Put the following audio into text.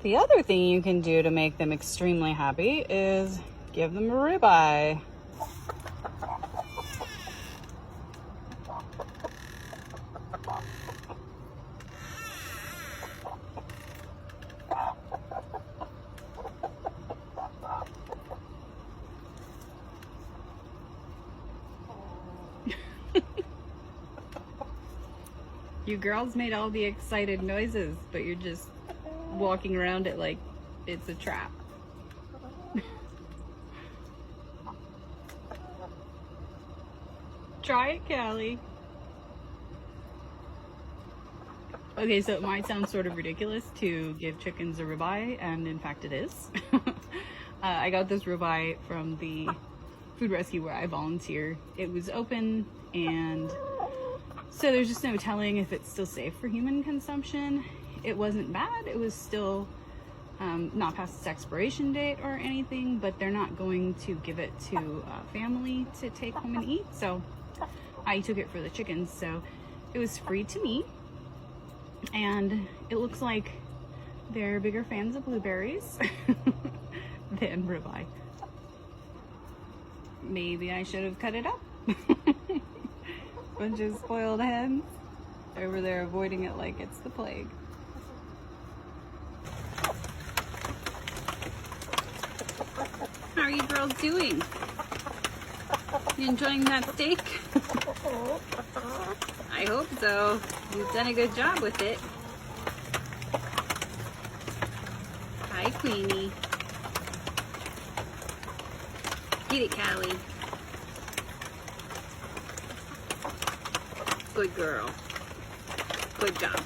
The other thing you can do to make them extremely happy is give them a ribeye. You girls made all the excited noises, but you're just walking around it like it's a trap. Try it, Callie. Okay, so it might sound sort of ridiculous to give chickens a ribeye, and in fact it is. I got this ribeye from the food rescue where I volunteer. It was open, and so there's just no telling if it's still safe for human consumption. It wasn't bad. It was still not past its expiration date or anything, but they're not going to give it to a family to take home and eat. So I took it for the chickens. So it was free to me. And it looks like they're bigger fans of blueberries than ribeye. Maybe I should have cut it up. Bunch of spoiled hens over there avoiding it like it's the plague. How are you girls doing? You enjoying that steak? I hope so. You've done a good job with it. Hi, Queenie. Get it, Callie. Good girl. Good job.